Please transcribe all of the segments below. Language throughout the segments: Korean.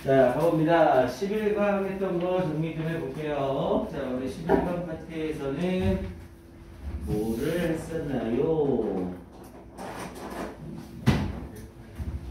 자, 가봅니다. 11강 했던 거 정리 좀 해볼게요. 자, 우리 11강 파트에서는 뭐를 했었나요?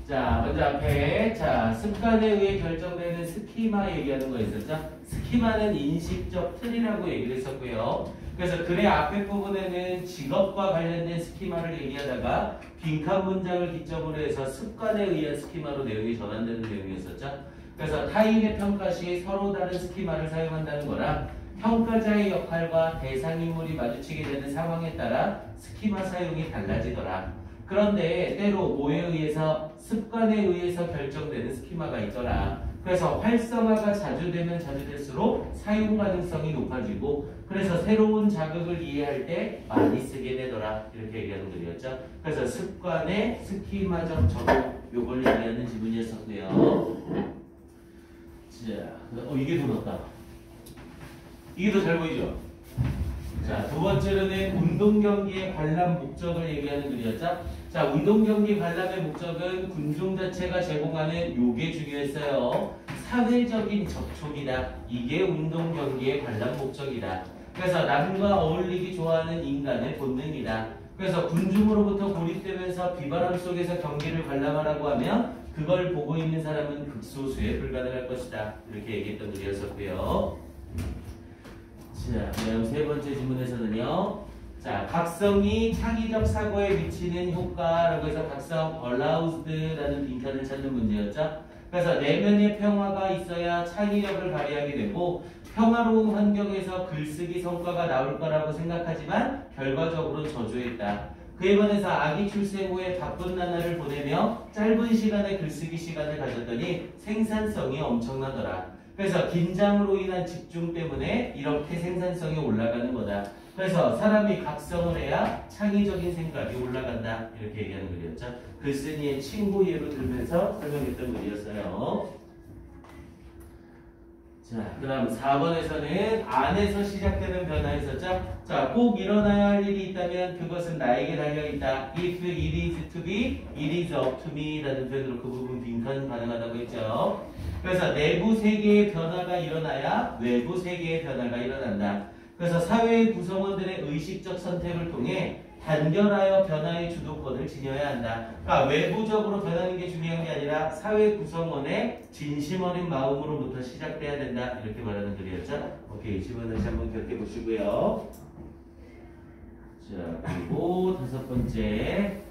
자, 먼저 앞에, 자, 습관에 의해 결정되는 스키마 얘기하는 거 있었죠? 스키마는 인식적 틀이라고 얘기를 했었고요. 그래서 글의 앞에 부분에는 직업과 관련된 스키마를 얘기하다가 빈칸 문장을 기점으로 해서 습관에 의한 스키마로 내용이 전환되는 내용이었었죠. 그래서 타인의 평가 시 서로 다른 스키마를 사용한다는 거랑 평가자의 역할과 대상 인물이 마주치게 되는 상황에 따라 스키마 사용이 달라지더라. 그런데 때로 뭐에 의해서 습관에 의해서 결정되는 스키마가 있더라. 그래서 활성화가 자주 되면 자주 될수록 사용 가능성이 높아지고 그래서 새로운 자극을 이해할 때 많이 쓰게 되더라. 이렇게 얘기하는 글이었죠. 그래서 습관의 스키마적 적용 요걸 얘기하는 지문이었었고요. 자, 이게 더 낫다. 이게 더 잘 보이죠? 자, 두 번째로는 운동경기의 관람 목적을 얘기하는 글이었죠. 자, 운동경기 관람의 목적은 군중 자체가 제공하는 요게 중요했어요. 사회적인 접촉이다. 이게 운동경기의 관람 목적이다. 그래서 남과 어울리기 좋아하는 인간의 본능이다. 그래서 군중으로부터 고립되면서 비바람 속에서 경기를 관람하라고 하면 그걸 보고 있는 사람은 극소수에 불과할 것이다. 이렇게 얘기했던 글이었었고요. 자, 그다음 세 번째 질문에서는요. 자, 각성이 창의적 사고에 미치는 효과라고 해서 각성 allowed라는 빈칸을 찾는 문제였죠. 그래서 내면의 평화가 있어야 창의력을 발휘하게 되고 평화로운 환경에서 글쓰기 성과가 나올 거라고 생각하지만 결과적으로 저조했다. 그에 반해서 아기 출생 후에 바쁜 나날을 보내며 짧은 시간에 글쓰기 시간을 가졌더니 생산성이 엄청나더라. 그래서 긴장으로 인한 집중 때문에 이렇게 생산성이 올라가는 거다. 그래서 사람이 각성을 해야 창의적인 생각이 올라간다. 이렇게 얘기하는 글이었죠. 글쓴이의 친구 예로 들면서 설명했던 글이었어요. 자, 그 다음 4번에서는 안에서 시작되는 변화 있었죠? 자, 꼭 일어나야 할 일이 있다면 그것은 나에게 달려있다. If it is to be, it is up to me 라는 표현으로 그 부분 빈칸 가능하다고 했죠. 그래서 내부 세계의 변화가 일어나야 외부 세계의 변화가 일어난다. 그래서 사회의 구성원들의 의식적 선택을 통해 단결하여 변화의 주도권을 지녀야 한다. 그러니까 외부적으로 변하는 게 중요한 게 아니라 사회 구성원의 진심 어린 마음으로부터 시작돼야 된다. 이렇게 말하는 글이었죠. 오케이, 지금 다시 한번 기억해 보시고요. 자, 그리고 다섯 번째.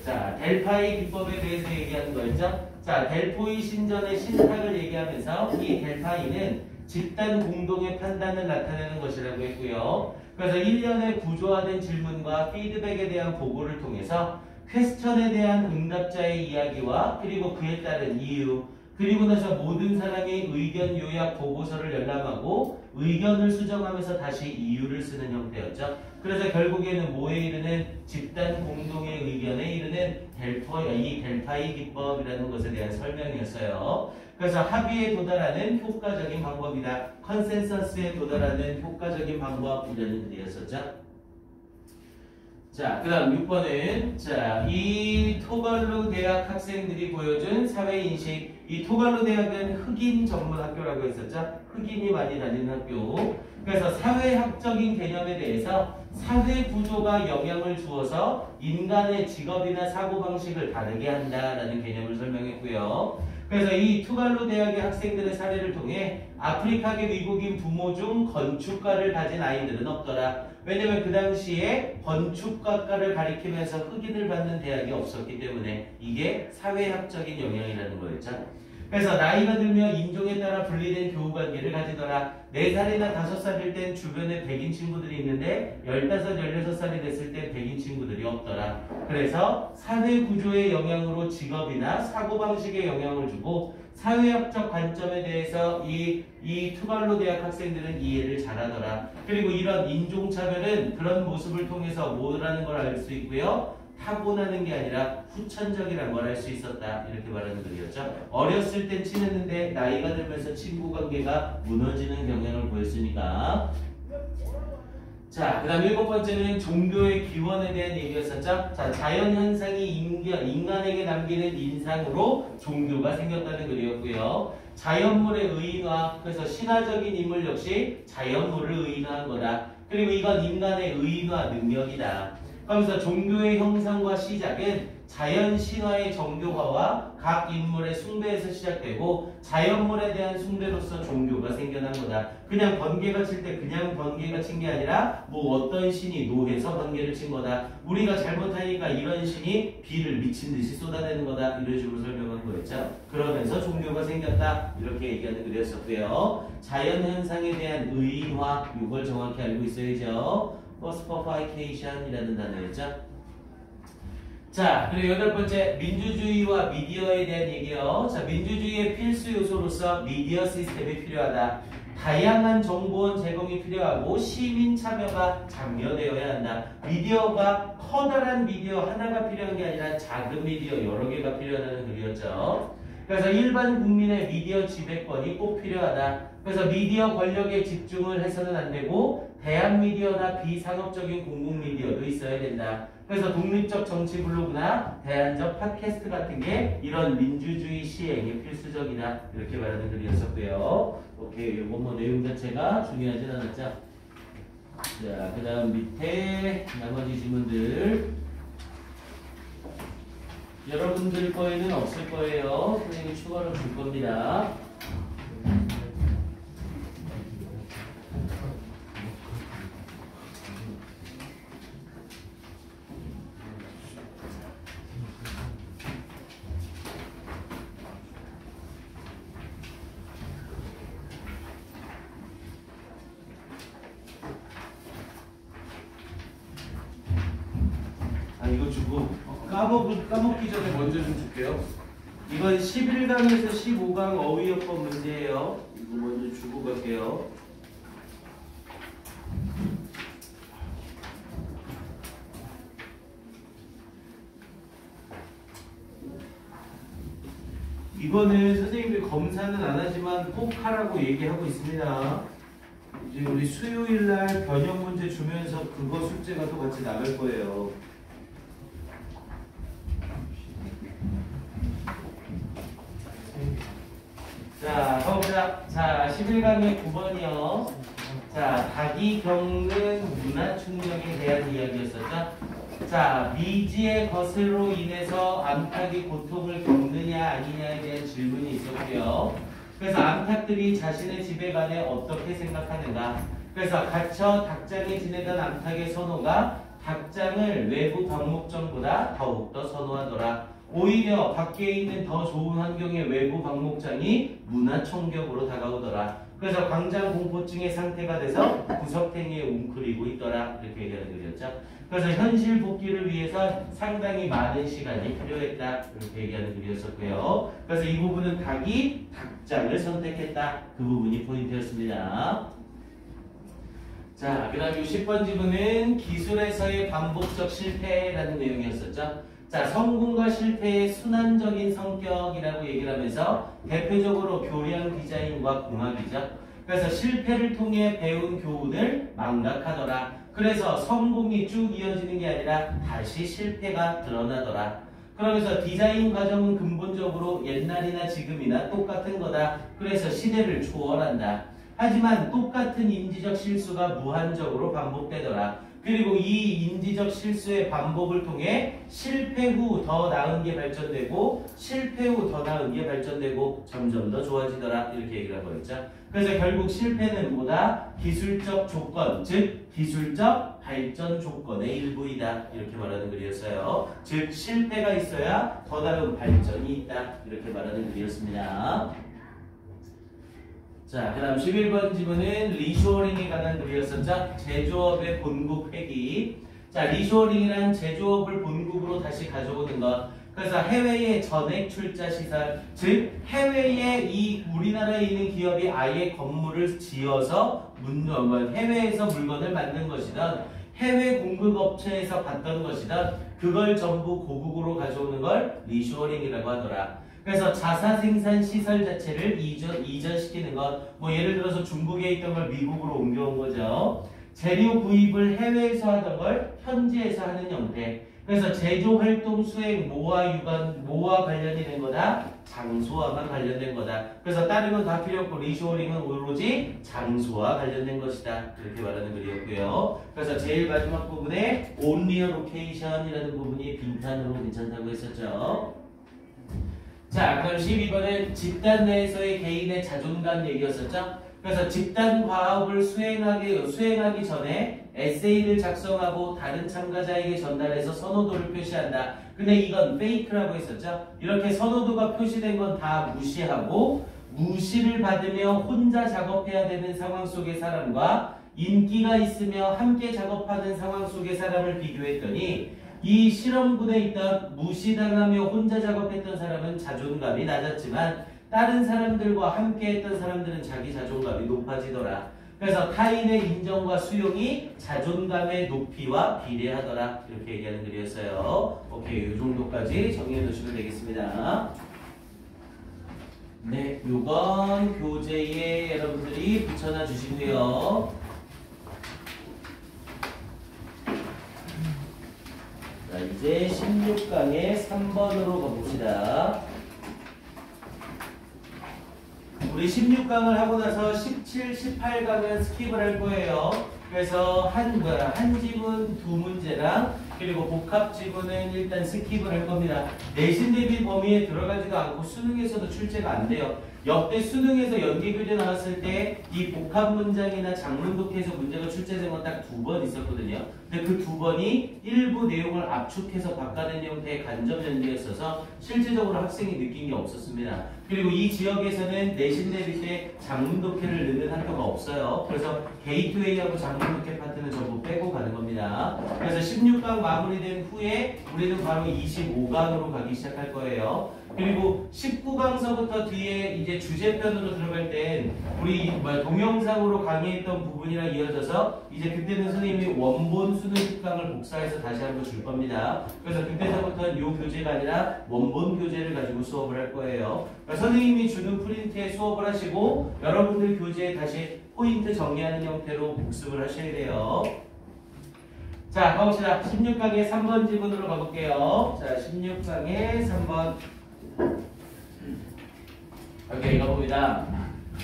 자, 델파이 기법에 대해서 얘기하는 거였죠. 자, 델포이 신전의 신탁을 얘기하면서 이 델파이는 집단 공동의 판단을 나타내는 것이라고 했고요. 그래서 1년에 구조화된 질문과 피드백에 대한 보고를 통해서 퀘스천에 대한 응답자의 이야기와 그리고 그에 따른 이유 그리고 나서 모든 사람이 의견 요약 보고서를 열람하고 의견을 수정하면서 다시 이유를 쓰는 형태였죠. 그래서 결국에는 뭐에 이르는 집단 공동의 의견에 이르는 이 델파이 기법이라는 것에 대한 설명이었어요. 그래서 합의에 도달하는 효과적인 방법이다. 컨센서스에 도달하는 효과적인 방법이라는 글이었었죠. 자, 그 다음 6번은 자, 이 토갈루 대학 학생들이 보여준 사회인식. 이 토갈루 대학은 흑인 전문 학교라고 했었죠. 흑인이 많이 다니는 학교. 그래서 사회학적인 개념에 대해서 사회 구조가 영향을 주어서 인간의 직업이나 사고방식을 다르게 한다라는 개념을 설명했고요. 그래서 이 투갈루 대학의 학생들의 사례를 통해 아프리카계 미국인 부모 중 건축가를 가진 아이들은 없더라. 왜냐면 그 당시에 건축가과를 가리키면서 흑인을 받는 대학이 없었기 때문에 이게 사회학적인 영향이라는 거였죠. 그래서 나이가 들며 인종에 따라 분리된 교우관계를 가지더라. 4살이나 5살일 땐 주변에 백인 친구들이 있는데 15, 16살이 됐을 때 백인 친구들이 없더라. 그래서 사회구조의 영향으로 직업이나 사고방식에 영향을 주고 사회학적 관점에 대해서 이 투갈루 대학 학생들은 이해를 잘하더라. 그리고 이런 인종차별은 그런 모습을 통해서 뭐라는 걸 알 수 있고요. 타고나는 게 아니라 후천적이라는 걸 알 수 있었다. 이렇게 말하는 글이었죠. 어렸을 땐 친했는데 나이가 들면서 친구 관계가 무너지는 경향을 보였으니까. 자, 그 다음 7번째는 종교의 기원에 대한 얘기였었죠. 자, 자연현상이 인간에게 남기는 인상으로 종교가 생겼다는 글이었고요. 자연물의 의인화, 그래서 신화적인 인물 역시 자연물을 의인화한 거다. 그리고 이건 인간의 의인화 능력이다. 그러면서 종교의 형성과 시작은 자연 신화의 정교화와 각 인물의 숭배에서 시작되고 자연물에 대한 숭배로서 종교가 생겨난 거다. 그냥 번개가 칠 때 그냥 번개가 친 게 아니라 뭐 어떤 신이 노해서 번개를 친 거다. 우리가 잘못하니까 이런 신이 비를 미친 듯이 쏟아내는 거다. 이런 식으로 설명한 거였죠. 그러면서 종교가 생겼다. 이렇게 얘기하는 글이었었고요. 자연현상에 대한 의인화, 이걸 정확히 알고 있어야죠. 퍼스퍼파이케이션이라는 단어였죠. 자, 그리고 8번째, 민주주의와 미디어에 대한 얘기요. 자, 민주주의의 필수 요소로서 미디어 시스템이 필요하다. 다양한 정보원 제공이 필요하고 시민 참여가 장려되어야 한다. 미디어가 커다란 미디어 하나가 필요한 게 아니라 작은 미디어 여러 개가 필요하다는 글이었죠. 그래서 일반 국민의 미디어 지배권이 꼭 필요하다. 그래서 미디어 권력에 집중을 해서는 안 되고 대한 미디어나 비상업적인 공공 미디어도 있어야 된다. 그래서 독립적 정치 블로그나 대안적 팟캐스트 같은 게 이런 민주주의 시행에 필수적이다. 이렇게 말하는 글이었었고요. 오케이, 요거 뭐 내용 자체가 중요하진 않았죠. 자, 그 다음 밑에 나머지 질문들. 여러분들 거에는 없을 거예요. 선생님이 추가로 줄 겁니다. 이거 주고 까먹기 전에 먼저 좀 줄게요. 이건 11강에서 15강 어휘여법 문제예요. 이거 먼저 주고 갈게요. 이거는 선생님들이 검사는 안 하지만 꼭 하라고 얘기하고 있습니다. 이제 우리 수요일날 변형 문제 주면서 그거 숙제가 또 같이 나갈 거예요. 자, 가봅시다. 자, 11강의 9번이요. 자, 닭이 겪는 문화 충격에 대한 이야기였었죠. 자, 미지의 것으로 인해서 암탉이 고통을 겪느냐 아니냐에 대한 질문이 있었고요. 그래서 암탉들이 자신의 집에 관해 어떻게 생각하는가. 그래서 갇혀 닭장에 지내던 암탉의 선호가 닭장을 외부 방목장보다 더욱더 선호하더라. 오히려 밖에 있는 더 좋은 환경의 외부 방목장이 문화 충격으로 다가오더라. 그래서 광장 공포증의 상태가 돼서 구석탱이에 웅크리고 있더라. 이렇게 얘기하는 글이었죠. 그래서 현실 복귀를 위해서 상당히 많은 시간이 필요했다. 이렇게 얘기하는 글이었었고요. 그래서 이 부분은 닭이 닭장을 선택했다. 그 부분이 포인트였습니다. 자, 그 다음 60번 지문은 기술에서의 반복적 실패라는 내용이었었죠. 자, 성공과 실패의 순환적인 성격이라고 얘기를 하면서 대표적으로 교량 디자인과 공학이죠. 그래서 실패를 통해 배운 교훈을 망각하더라. 그래서 성공이 쭉 이어지는 게 아니라 다시 실패가 드러나더라. 그러면서 디자인 과정은 근본적으로 옛날이나 지금이나 똑같은 거다. 그래서 시대를 초월한다. 하지만 똑같은 인지적 실수가 무한적으로 반복되더라. 그리고 이 인지적 실수의 반복을 통해 실패 후 더 나은 게 발전되고 실패 후 더 나은 게 발전되고 점점 더 좋아지더라. 이렇게 얘기를 하고 있죠. 그래서 결국 실패는 뭐다? 기술적 조건, 즉 기술적 발전 조건의 일부이다. 이렇게 말하는 글이었어요. 즉 실패가 있어야 더 나은 발전이 있다. 이렇게 말하는 글이었습니다. 자, 그 다음 11번 지문은 리쇼어링에 관한 글이었었죠. 제조업의 본국 회귀. 자, 리쇼어링이란 제조업을 본국으로 다시 가져오는 것. 그래서 해외의 전액 출자 시설, 즉 해외에 이 우리나라에 있는 기업이 아예 건물을 지어서 해외에서 물건을 만든 것이든 해외 공급업체에서 받던 것이든 그걸 전부 고국으로 가져오는 걸 리쇼어링이라고 하더라. 그래서 자사 생산 시설 자체를 이전시키는 것, 뭐 예를 들어서 중국에 있던 걸 미국으로 옮겨온 거죠. 재료 구입을 해외에서 하던 걸 현지에서 하는 형태. 그래서 제조 활동 수행 뭐와 관련이 된 거다? 장소와만 관련된 거다. 그래서 다른 건 다 필요 없고 리쇼어링은 오로지 장소와 관련된 것이다. 이렇게 말하는 글이었고요. 그래서 제일 마지막 부분에 only a location이라는 부분이 빈칸으로 괜찮다고 했었죠. 자, 그럼 12번은 집단 내에서의 개인의 자존감 얘기였었죠. 그래서 집단 과업을 수행하기 전에 에세이를 작성하고 다른 참가자에게 전달해서 선호도를 표시한다. 근데 이건 페이크라고 했었죠. 이렇게 선호도가 표시된 건 다 무시하고 무시를 받으며 혼자 작업해야 되는 상황 속의 사람과 인기가 있으며 함께 작업하는 상황 속의 사람을 비교했더니 이 실험군에 있던 무시당하며 혼자 작업했던 사람은 자존감이 낮았지만 다른 사람들과 함께 했던 사람들은 자기 자존감이 높아지더라. 그래서 타인의 인정과 수용이 자존감의 높이와 비례하더라. 이렇게 얘기하는 글이었어요. 오케이, 이 정도까지 정리해 놓으시면 되겠습니다. 네, 요건 교재에 여러분들이 붙여놔 주시고요. 자, 이제 16강의 3번으로 가봅시다. 우리 16강을 하고 나서 17, 18강은 스킵을 할 거예요. 그래서 한 지문 두 문제랑 그리고 복합 지문은 일단 스킵을 할 겁니다. 내신 대비 범위에 들어가지도 않고 수능에서도 출제가 안 돼요. 역대 수능에서 연기교재 나왔을 때 이 복합 문장이나 장문 독해에서 문제가 출제된 건 딱 2번 있었거든요. 근데 그 2번이 일부 내용을 압축해서 바꿔낸 형태의 간접 연기였어서 실질적으로 학생이 느낀 게 없었습니다. 그리고 이 지역에서는 내신 대비 때 장문 독해를 넣는 학교가 없어요. 그래서 게이트웨이하고 장문 독해 파트는 전부 빼고 가는 겁니다. 그래서 16강 마무리된 후에 우리는 바로 25강으로 가기 시작할 거예요. 그리고 19강서부터 뒤에 이제 주제편으로 들어갈 땐 우리 동영상으로 강의했던 부분이랑 이어져서 이제 그때는 선생님이 원본 수능 특강을 복사해서 다시 한번 줄 겁니다. 그래서 그때서부터는 이 교재가 아니라 원본 교재를 가지고 수업을 할 거예요. 그러니까 선생님이 주는 프린트에 수업을 하시고 여러분들 교재에 다시 포인트 정리하는 형태로 복습을 하셔야 돼요. 자, 가봅시다. 16강의 3번 지문으로 가볼게요. 자, 16강의 3번. 오케이, 가봅니다.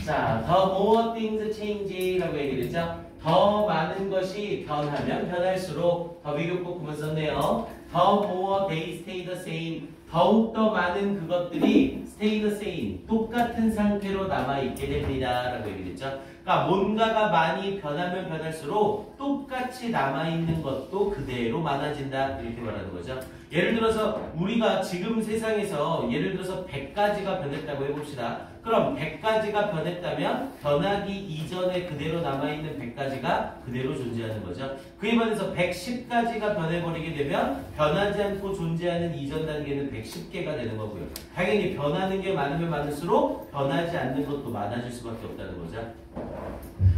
자, the more things change 라고 얘기를 했죠. 더 많은 것이 변하면 변할수록 더 비교법 구문 썼네요. The more they stay the same. 더욱더 많은 그것들이 stay the same. 똑같은 상태로 남아있게 됩니다. 라고 얘기를 했죠. 그러니까 뭔가가 많이 변하면 변할수록 똑같이 남아있는 것도 그대로 많아진다. 이렇게 말하는 거죠. 예를 들어서 우리가 지금 세상에서 예를 들어서 100가지가 변했다고 해봅시다. 그럼 100가지가 변했다면 변하기 이전에 그대로 남아있는 100가지가 그대로 존재하는 거죠. 그에 반해서 110가지가 변해버리게 되면 변하지 않고 존재하는 이전 단계는 110개가 되는 거고요. 당연히 변하는 게 많으면 많을수록 변하지 않는 것도 많아질 수밖에 없다는 거죠.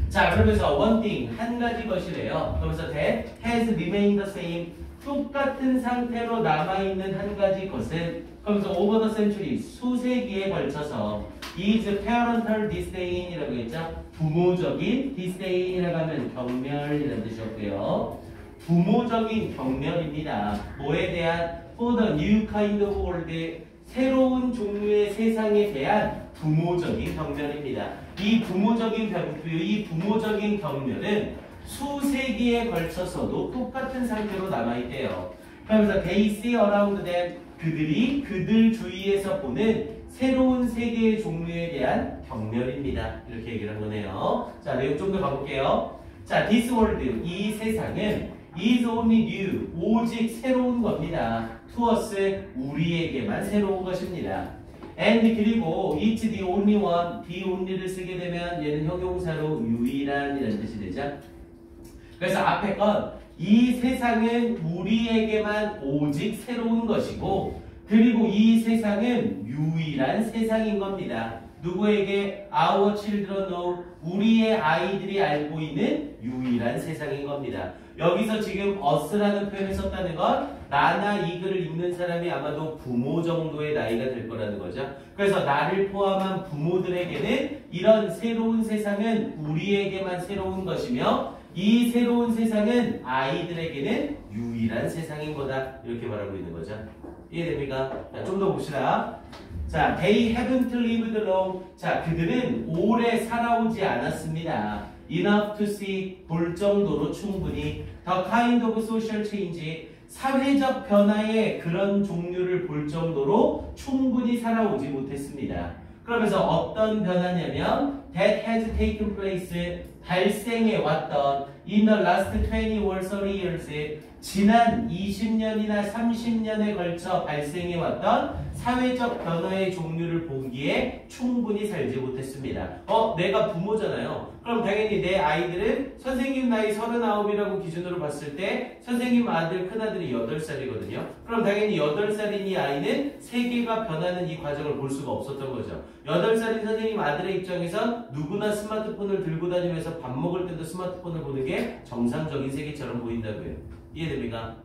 자, 그러면서 one thing, 한 가지 것이래요. 그러면서 that has remained the same. 똑같은 상태로 남아있는 한 가지 것은 그러면서 over the century, 수세기에 걸쳐서 is parental disdain이라고 했죠. 부모적인 disdain이라고 하면 경멸이라는 뜻이었고요. 부모적인 경멸입니다. 뭐에 대한 for the new kind of world, 새로운 종류의 세상에 대한 부모적인 경멸입니다. 이 부모적인 경멸은 수세기에 걸쳐서도 똑같은 상태로 남아있대요. 그러면서 they see around them, 그들이 그들 주위에서 보는 새로운 세계의 종류에 대한 경멸입니다. 이렇게 얘기를 한 거네요. 자, 내용 좀 더 가볼게요. 자, this world, 이 세상은 is only new, 오직 새로운 겁니다. to us, 우리에게만 새로운 것입니다. and 그리고 it's the only one, the only를 쓰게 되면 얘는 형용사로 유일한이라는 뜻이 되죠. 그래서 앞에 건 이 세상은 우리에게만 오직 새로운 것이고 그리고 이 세상은 유일한 세상인 겁니다. 누구에게? Our children know, 우리의 아이들이 알고 있는 유일한 세상인 겁니다. 여기서 지금 us라는 표현을 썼다는 건 나나 이 글을 읽는 사람이 아마도 부모 정도의 나이가 될 거라는 거죠. 그래서 나를 포함한 부모들에게는 이런 새로운 세상은 우리에게만 새로운 것이며 이 새로운 세상은 아이들에게는 유일한 세상인 거다. 이렇게 말하고 있는 거죠. 이해됩니까? 자, 좀 더 봅시다. 자, they haven't lived long. 자, 그들은 오래 살아오지 않았습니다. enough to see. 볼 정도로 충분히. the kind of social change. 사회적 변화의 그런 종류를 볼 정도로 충분히 살아오지 못했습니다. 그러면서 어떤 변화냐면 that has taken place. 발생해 왔던 in the last 20 or 30 years. 지난 20년이나 30년에 걸쳐 발생해 왔던 사회적 변화의 종류를 보기에 충분히 살지 못했습니다. 내가 부모잖아요. 그럼 당연히 내 아이들은 선생님 나이 39이라고 기준으로 봤을 때 선생님 아들 큰아들이 8살이거든요. 그럼 당연히 8살인 이 아이는 세계가 변하는 이 과정을 볼 수가 없었던 거죠. 8살인 선생님 아들의 입장에선 누구나 스마트폰을 들고 다니면서 밥 먹을 때도 스마트폰을 보는 게 정상적인 세계처럼 보인다고요. 이해됩니까?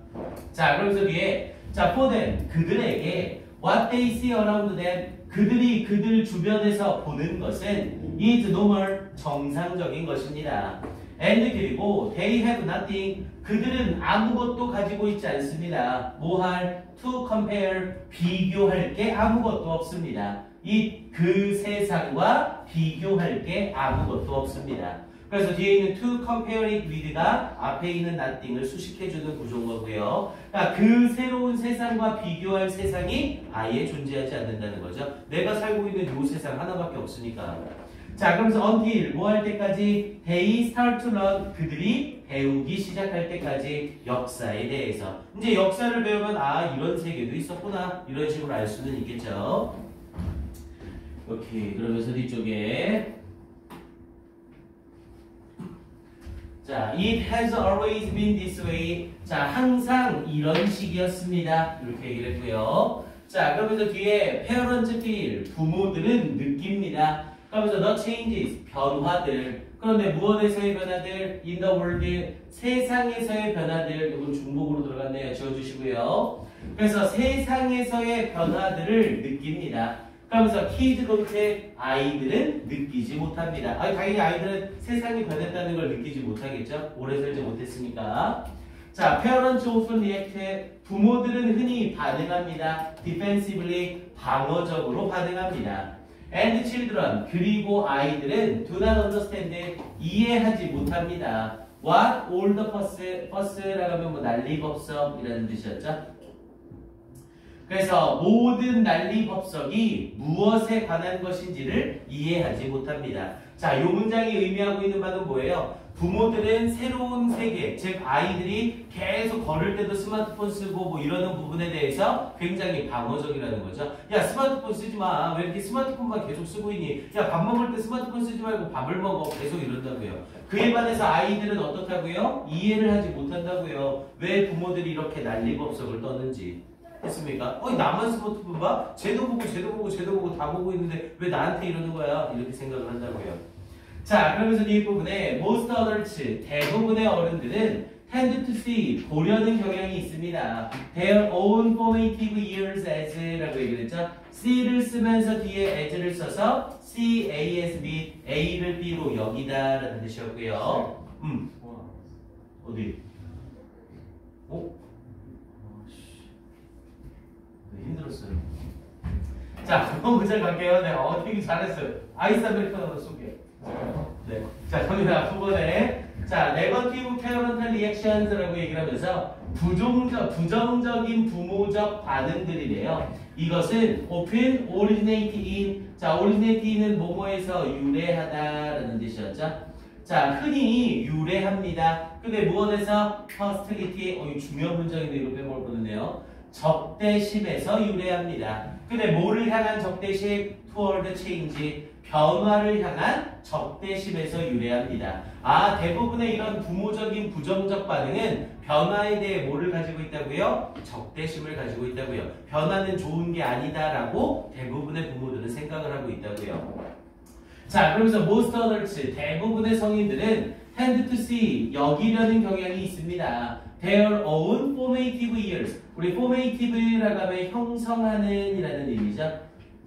자, 그러면서 뒤에 자, for them, 그들에게 what they see around them, 그들이 그들 주변에서 보는 것은 is normal, 정상적인 것입니다. and 그리고 they have nothing, 그들은 아무것도 가지고 있지 않습니다. 뭐 할? to compare, 비교할 게 아무것도 없습니다. 그 세상과 비교할 게 아무것도 없습니다. 그래서 뒤에 있는 to compare it with가 앞에 있는 nothing을 수식해주는 구조인 거고요. 그러니까 그 새로운 세상과 비교할 세상이 아예 존재하지 않는다는 거죠. 내가 살고 있는 이 세상 하나밖에 없으니까. 자, 그러면서 until 뭐 할 때까지 they start to learn, 그들이 배우기 시작할 때까지 역사에 대해서. 이제 역사를 배우면 이런 세계도 있었구나 이런 식으로 알 수는 있겠죠. 오케이, 그러면서 뒤쪽에 자, it has always been this way. 자, 항상 이런 식이었습니다. 이렇게 얘기를 했고요. 자, 그러면서 뒤에 parents feel, 부모들은 느낍니다. 그러면서 the changes, 변화들. 그런데 무엇에서의 변화들? in the world, 세상에서의 변화들. 이건 중복으로 들어갔네요. 지워주시고요. 그래서 세상에서의 변화들을 느낍니다. 그러면서 kids don't, 아이들은 느끼지 못합니다. 당연히 아이들은 세상이 변했다는 걸 느끼지 못하겠죠. 오래 살지 못했으니까. 자, parents often react, 부모들은 흔히 반응합니다. defensively, 방어적으로 반응합니다. and children, 그리고 아이들은 do not understand, 이해하지 못합니다. what all the fuss라고 하면 뭐 난리법석이라는 뜻이었죠. 그래서 모든 난리법석이 무엇에 관한 것인지를 이해하지 못합니다. 자, 이 문장이 의미하고 있는 바는 뭐예요? 부모들은 새로운 세계, 즉 아이들이 계속 걸을 때도 스마트폰 쓰고 뭐 이러는 부분에 대해서 굉장히 방어적이라는 거죠. 야, 스마트폰 쓰지 마. 왜 이렇게 스마트폰만 계속 쓰고 있니? 야, 밥 먹을 때 스마트폰 쓰지 말고 밥을 먹어. 계속 이런다고요. 그에 반해서 아이들은 어떻다고요? 이해를 하지 못한다고요. 왜 부모들이 이렇게 난리법석을 떠는지. 했습니까? 나만 스마트폰 봐? 쟤도 보고 다 보고 있는데 왜 나한테 이러는 거야? 이렇게 생각을 한다고요. 자, 그러면서 이 부분에 most adults, 대부분의 어른들은 tend to see, 보려는 경향이 있습니다. Their own formative years as 라고 얘기를 했죠. C를 쓰면서 뒤에 as를 써서 C, A, S, B, A를 B로 여기다 라는 뜻이었고요. 어디? 힘들었어요. 자, 그럼 문제 갈게요. 네, 되게 잘했어요. 아이스 아메리카노 쏠게요. 네. 자, 갑니다. 두 번에. 자, 네거티브 페어런탈 리액션즈라고 얘기를 하면서 부정적인 부모적 반응들이래요. 이것은 often originate in, 자, originate in은 뭐뭐에서 유래하다라는 뜻이었죠. 자, 흔히 유래합니다. 근데 무엇에서? hostility, 이 중요한 문장인데 이거 빼먹을 뻔했네요. 적대심에서 유래합니다. 근데 뭐를 향한 적대심? toward change, 변화를 향한 적대심에서 유래합니다. 대부분의 이런 부모적인 부정적 반응은 변화에 대해 뭐를 가지고 있다고요? 적대심을 가지고 있다고요. 변화는 좋은 게 아니다라고 대부분의 부모들은 생각을 하고 있다고요. 자, 그러면서 most adults, 대부분의 성인들은 tend to see, 여기려는 경향이 있습니다. Their own formative years. 우리 formative라고 하면 형성하는 이라는 의미죠.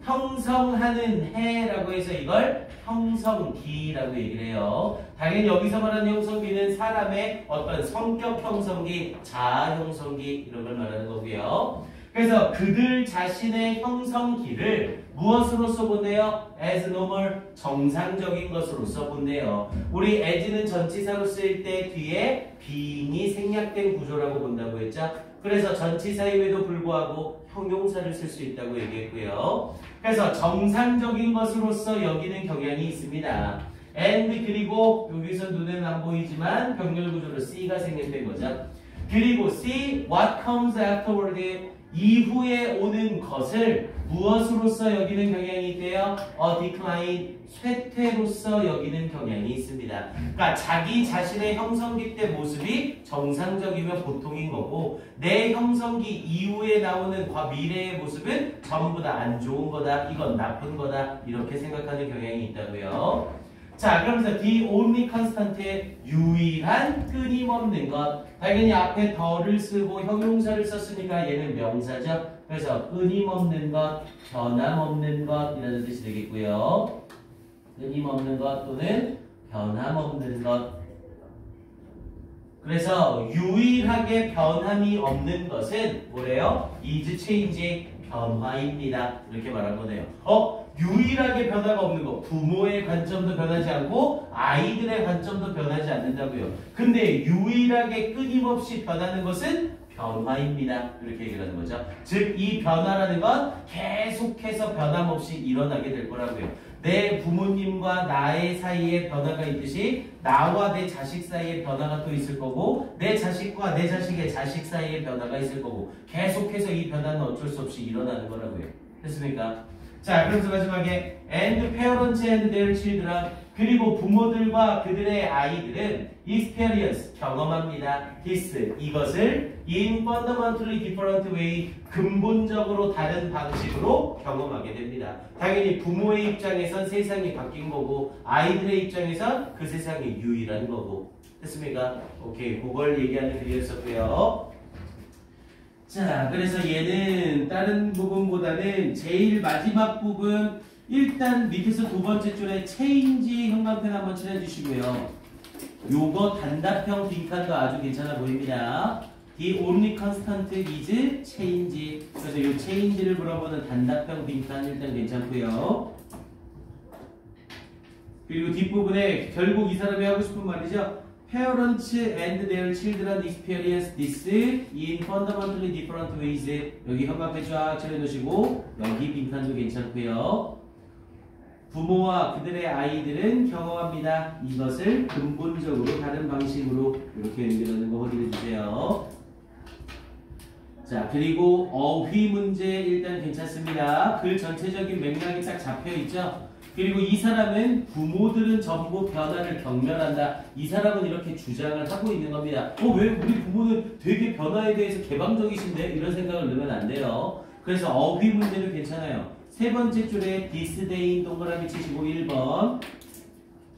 형성하는 해라고 해서 이걸 형성기라고 얘기를 해요. 당연히 여기서 말하는 형성기는 사람의 어떤 성격 형성기, 자아 형성기 이런 걸 말하는 거고요. 그래서 그들 자신의 형성기를 무엇으로서 본대요? as normal, 정상적인 것으로서 본대요. 우리 as는 전치사로 쓰일 때 뒤에 being이 생략된 구조라고 본다고 했죠. 그래서 전치사임에도 불구하고 형용사를 쓸 수 있다고 얘기했고요. 그래서 정상적인 것으로서 여기는 경향이 있습니다. and 그리고 여기서 눈에는 안 보이지만 병렬 구조로 C가 생략된 거죠. 그리고 C, what comes afterward, 이후에 오는 것을 무엇으로서 여기는 경향이 있대요? decline, 쇠퇴로서 여기는 경향이 있습니다. 그러니까 자기 자신의 형성기 때 모습이 정상적이면 보통인 거고 내 형성기 이후에 나오는 미래의 모습은 전부 다 안 좋은 거다, 이건 나쁜 거다 이렇게 생각하는 경향이 있다고요. 자, 그러면서 the only constant의 유일한 끊임없는 것. 당연히 앞에 더를 쓰고 형용사를 썼으니까 얘는 명사죠. 그래서 끊임없는 것, 변함없는 것 이라는 뜻이 되겠고요. 끊임없는 것 또는 변함없는 것. 그래서 유일하게 변함이 없는 것은 뭐래요? is change, 변화입니다. 이렇게 말한 거네요. 유일하게 변화가 없는 거. 부모의 관점도 변하지 않고 아이들의 관점도 변하지 않는다고요. 근데 유일하게 끊임없이 변하는 것은 변화입니다. 이렇게 얘기를 하는 거죠. 즉 이 변화라는 건 계속해서 변함없이 일어나게 될 거라고요. 내 부모님과 나의 사이에 변화가 있듯이 나와 내 자식 사이에 변화가 또 있을 거고 내 자식과 내 자식의 자식 사이에 변화가 있을 거고 계속해서 이 변화는 어쩔 수 없이 일어나는 거라고요. 됐습니까? 자, 그래서 마지막에 and parents and their children 그리고 부모들과 그들의 아이들은 experience 경험합니다. this 이것을 in fundamentally different way 근본적으로 다른 방식으로 경험하게 됩니다. 당연히 부모의 입장에선 세상이 바뀐 거고 아이들의 입장에선 그 세상이 유일한 거고. 됐습니까? 오케이, 그걸 얘기하는 글이었었고요. 자, 그래서 얘는 다른 부분보다는 제일 마지막 부분 일단 밑에서 두 번째 줄에 change 형광펜 한번 칠해주시고요. 요거 단답형 빈칸도 아주 괜찮아 보입니다. The only constant is change. 그래서 이 change를 물어보는 단답형 빈칸 일단 괜찮고요. 그리고 뒷부분에 결국 이 사람이 하고 싶은 말이죠. Parents and their children experience this in fundamentally different ways. 여기 형광펜 쫙 칠해놓으시고 여기 빈칸도 괜찮고요. 부모와 그들의 아이들은 경험합니다. 이것을 근본적으로 다른 방식으로 이렇게 연결하는 거 확인해 주세요. 자, 그리고 어휘 문제 일단 괜찮습니다. 글 전체적인 맥락이 딱 잡혀 있죠. 그리고 이 사람은 부모들은 전부 변화를 경멸한다. 이 사람은 이렇게 주장을 하고 있는 겁니다. 왜 우리 부모는 되게 변화에 대해서 개방적이신데? 이런 생각을 넣으면 안 돼요. 그래서 어휘 문제는 괜찮아요. 세 번째 줄에 this day인 동그라미 치시고 1번.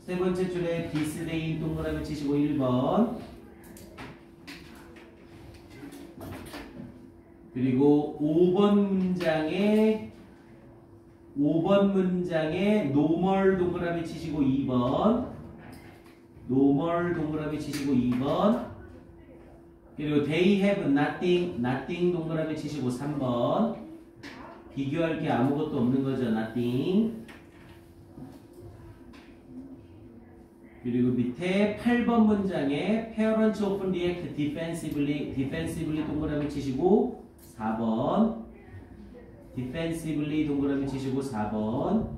세 번째 줄에 this day인 동그라미 치시고 1번. 그리고 5번 문장에 normal 동그라미 치시고 2번. normal 동그라미 치시고 2번. 그리고 they have nothing 동그라미 치시고 3번. 비교할 게 아무것도 없는 거죠. nothing. 그리고 밑에 8번 문장에 parents often react defensively 동그라미 치시고 4번. defensively 동그라미 치시고 4번.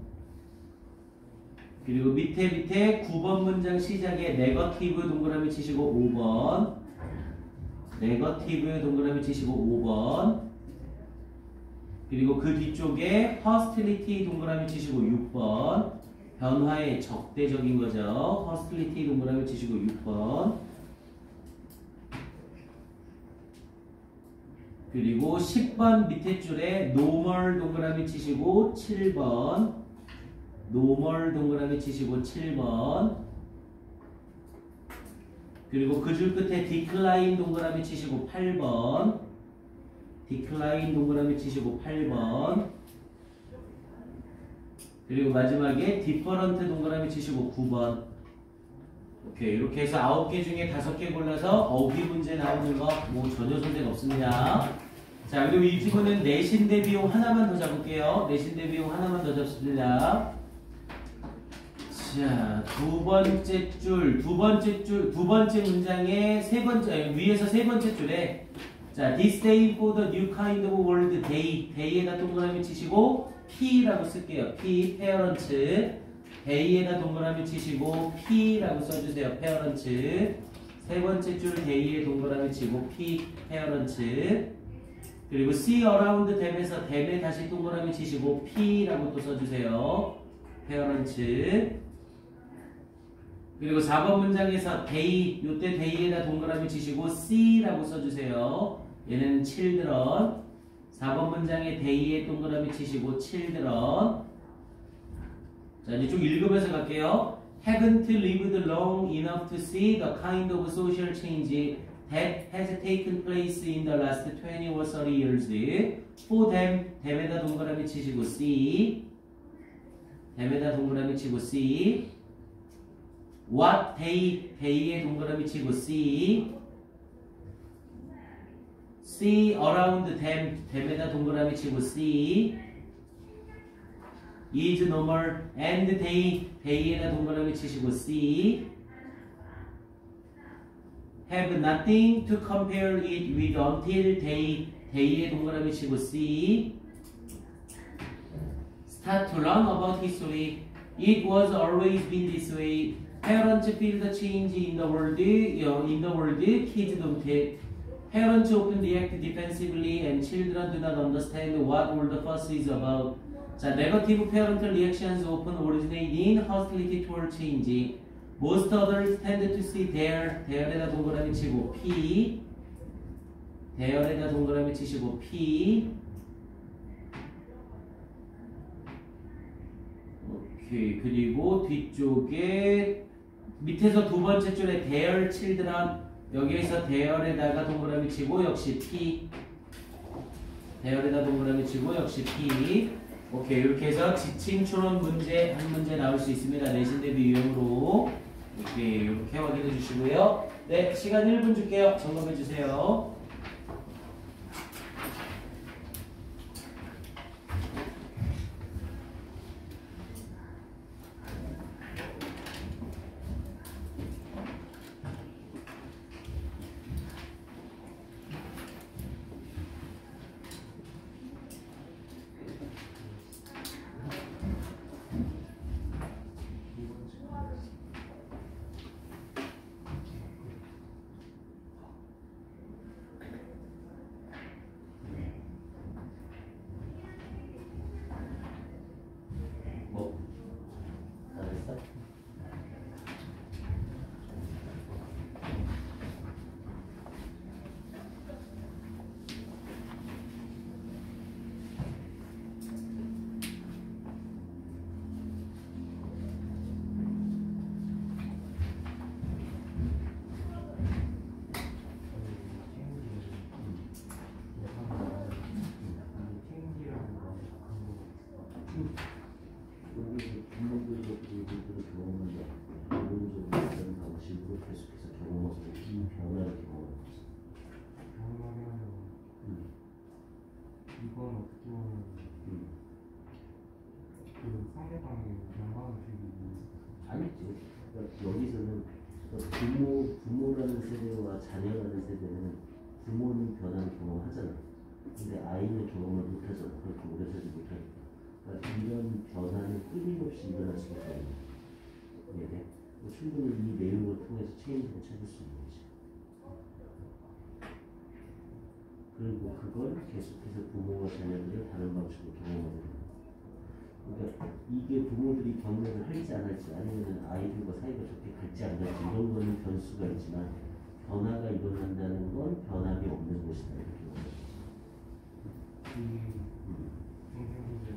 그리고 밑에 9번 문장 시작에 negative 동그라미 치시고 5번. negative 동그라미 치시고 5번. 그리고 그 뒤쪽에 hostility 동그라미 치시고 6번. 변화의 적대적인 거죠. hostility 동그라미 치시고 6번. 그리고 10번 밑에 줄에 normal 동그라미 치시고 7번. normal 동그라미 치시고 7번. 그리고 그 줄 끝에 decline 동그라미 치시고 8번. decline 동그라미 치시고 8번. 그리고 마지막에 different 동그라미 치시고 9번. 오케이. 이렇게 해서 9개 중에 5개 골라서 어휘 문제 나오는 거 뭐 전혀 손색 없습니다. 자, 그리고 이 부분은 내신 대 비용 하나만 더 잡을게요. 내신 대 비용 하나만 더 잡습니다. 자, 두 번째 문장의 위에서 세 번째 줄에 자, this day for the new kind of world day. day에다 동그라미 치시고 P라고 쓸게요. P, parents. day에다 동그라미 치시고 P라고 써주세요. parents. 세 번째 줄 day에 동그라미 치고 P, parents. 그리고 see around them에서 them에 다시 동그라미 치시고 P라고 또 써주세요. parents. 그리고 4번 문장에서 day, 요때 day에다 동그라미 치시고 C라고 써주세요. 얘는 children. 4번 문장에 day에 동그라미 치시고 children. 자, 이제 쭉 읽으면서 갈게요. Haven't lived long enough to see the kind of social change that has taken place in the last 20 or 30 years. For them, them에다 동그라미 치시고 C. them에다 동그라미 치고 C. What they, they에 동그라미 치고 C. See around them, them에다 동그라미 치고 C. is normal and they, they에다 동그라미 치시고 C. have nothing to compare it with until they, they에 동그라미 치고 C. start to learn about history. It was always been this way. Parents feel the change in the world, kids don't. Parents often react defensively and children do not understand what all the fuss is about. 자, negative parental reactions often originate in hostility toward change. Most others tend to see there에다 동그라미 치고 P, there에다 동그라미 치시고 P. 오케이. 그리고 뒤쪽에 밑에서 두 번째 줄에 their children, 여기에서 there에다가 동그라미 치고 역시 P, there에다 동그라미 치고 역시 P. 오케이. 이렇게 해서 지침 추론 문제 한 문제 나올 수 있습니다. 내신 대비 유형으로. 오케이. 이렇게 확인해 주시고요. 네, 시간 1분 줄게요. 점검해 주세요. 이건 어떻게 보면 그 상대방의 영광을 주기 아니지. 그러니까 여기서는 부모라는 세대와 자녀라는 세대는 부모는 변화를 경험하잖아. 근데 아이는 경험을 못하잖아. 그렇게 오래 살지 못하니까. 그러니까 이런 변화는 끊임없이 일어날 수밖에 없는 거야. 충분히 이 내용을 통해서 체인지를 찾을 수 있는 거지. 그리고 그걸 계속해서 부모와 자녀들이 다른 방식으로 경험하는 거야. 그러니까 이게 부모들이 경험을 할지 안 할지 아니면 아이들과 사이가 좋게 갈지 안 갈지 이런 거는 변수가 있지만 변화가 일어난다는 건 변함이 없는 것이다. 이렇게 선생님들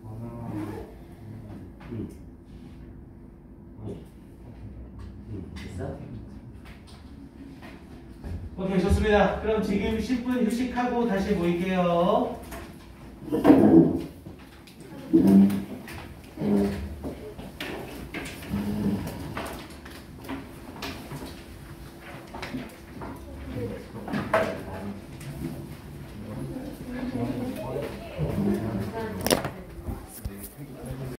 변화 됐어? 오케이, 좋습니다. 그럼 지금 10분 휴식하고 다시 모일게요.